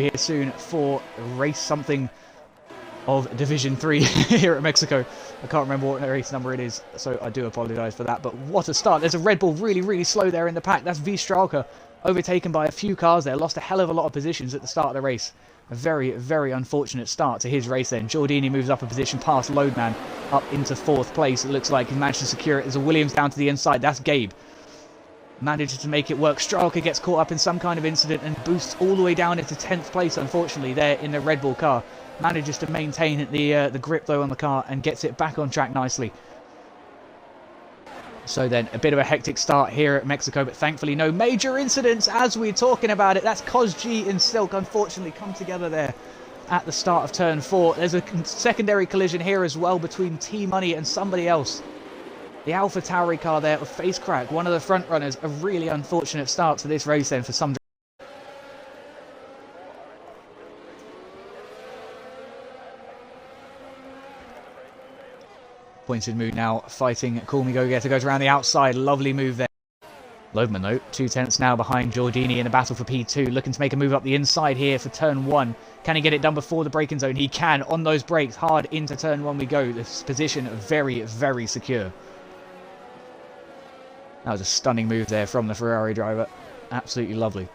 here soon for race something of Division 3 here at Mexico. I can't remember what race number it is, so I do apologise for that. But what a start. There's a Red Bull really, really slow there in the pack. That's V Stralka, overtaken by a few cars there. Lost a hell of a lot of positions at the start of the race. A very, very unfortunate start to his race then. Giordini moves up a position past Loadman, up into 4th place. It looks like he managed to secure it. There's a Williams down to the inside. That's Gabe. Manages to make it work. Stralka gets caught up in some kind of incident and boosts all the way down into 10th place, unfortunately, there in the Red Bull car. Manages to maintain the grip, though, on the car and gets it back on track nicely. So then, a bit of a hectic start here at Mexico, but thankfully no major incidents as we're talking about it. That's Cosg and Silk, unfortunately, come together there at the start of turn 4. There's a secondary collision here as well between T-Money and somebody else. The Alpha Tauri car there with Face Crack, one of the front runners. A really unfortunate start to this race then for some. Pointed move now, fighting Call Me Go Getter, goes around the outside. Lovely move there. Loadman, though, 2/10 now behind Giordini in the battle for P2. Looking to make a move up the inside here for turn 1. Can he get it done before the braking zone? He can. On those brakes, hard into turn 1 we go. This position very, very secure. That was a stunning move there from the Ferrari driver. Absolutely lovely.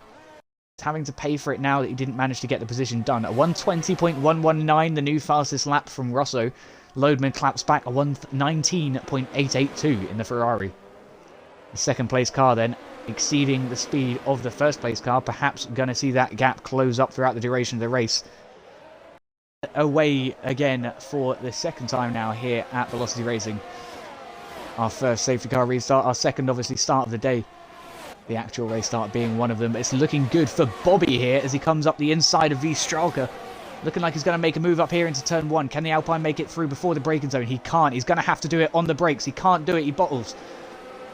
He's having to pay for it now that he didn't manage to get the position done. A 120.119, the new fastest lap from Rosso. Loadman claps back a 119.882 in the Ferrari. The second place car then exceeding the speed of the first place car. Perhaps going to see that gap close up throughout the duration of the race. Away again for the second time now here at Velocity Racing. Our first safety car restart, our second obviously start of the day. The actual race start being one of them. But it's looking good for Bobby here as he comes up the inside of V Stralka. Looking like he's going to make a move up here into turn 1. Can the Alpine make it through before the braking zone? He can't. He's going to have to do it on the brakes. He can't do it. He bottles.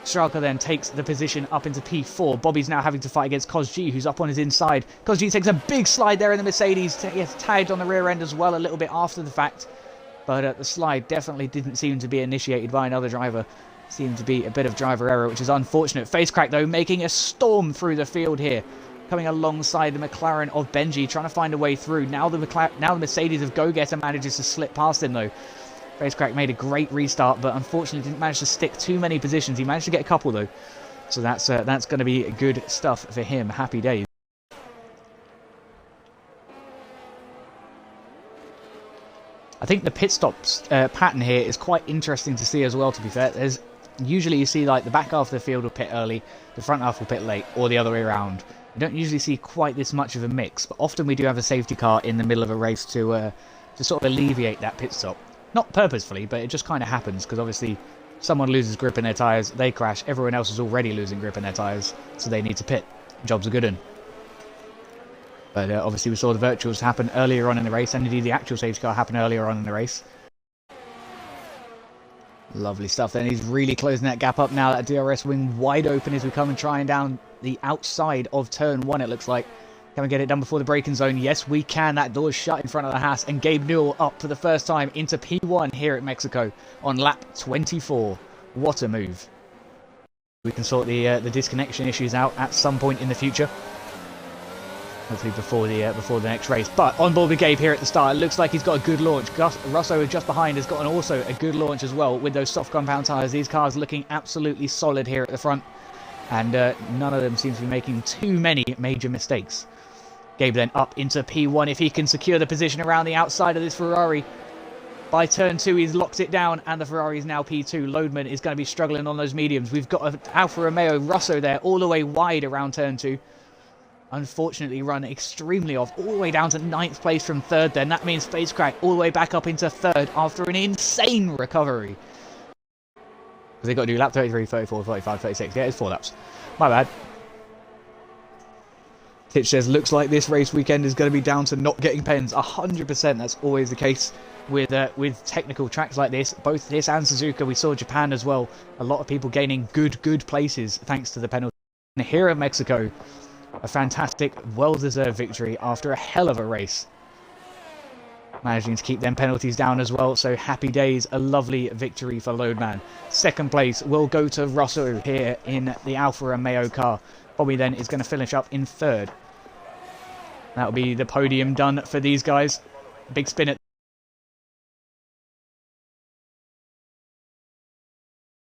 Stralka then takes the position up into P4. Bobby's now having to fight against Cosg, who's up on his inside. Cosg takes a big slide there in the Mercedes. Gets tagged on the rear end as well a little bit after the fact. But the slide definitely didn't seem to be initiated by another driver. Seemed to be a bit of driver error, which is unfortunate. Face Crack, though, making a storm through the field here. Coming alongside the McLaren of Benji, trying to find a way through. Now the Mercedes of Go Getter manages to slip past him, though. Face Crack made a great restart, but unfortunately didn't manage to stick too many positions. He managed to get a couple, though. So that's going to be good stuff for him. Happy days. I think the pit stops pattern here is quite interesting to see as well, to be fair. Usually you see like the back half of the field will pit early, the front half will pit late, or the other way around. You don't usually see quite this much of a mix, but often we do have a safety car in the middle of a race to sort of alleviate that pit stop. Not purposefully, but it just kind of happens, because obviously someone loses grip in their tyres, they crash, everyone else is already losing grip in their tyres, so they need to pit. Job's a good one. But obviously we saw the virtuals happen earlier on in the race, and indeed the actual safety car happen earlier on in the race. Lovely stuff then. He's really closing that gap up now. That DRS wing wide open as we come and trying down the outside of turn 1, it looks like. Can we get it done before the braking zone? Yes, we can. That door's shut in front of the Haas. And Gabe Newell up for the first time into P1 here at Mexico on lap 24. What a move. We can sort the disconnection issues out at some point in the future. Hopefully before the next race. But on board with Gabe here at the start. It looks like he's got a good launch. Rosso just behind has got also a good launch as well with those soft compound tyres. These cars looking absolutely solid here at the front. And none of them seem to be making too many major mistakes. Gabe then up into P1 if he can secure the position around the outside of this Ferrari. By turn 2 he's locked it down and the Ferrari is now P2. Loadman is going to be struggling on those mediums. We've got an Alfa Romeo Rosso there all the way wide around turn 2. Unfortunately run extremely off all the way down to 9th place from 3rd then. That means Face Crack all the way back up into 3rd after an insane recovery. Because they've got to do lap 33, 34, 35, 36. Yeah, it's 4 laps. My bad. Titch says, looks like this race weekend is going to be down to not getting pens. 100%, that's always the case with technical tracks like this. Both this and Suzuka, we saw Japan as well. A lot of people gaining good places thanks to the penalty. And here at Mexico, a fantastic, well-deserved victory after a hell of a race. Managing to keep them penalties down as well, so happy days, a lovely victory for Loadman. Second place will go to Rosso here in the Alfa Romeo car. Bobby then is going to finish up in 3rd. That'll be the podium done for these guys. Big spin at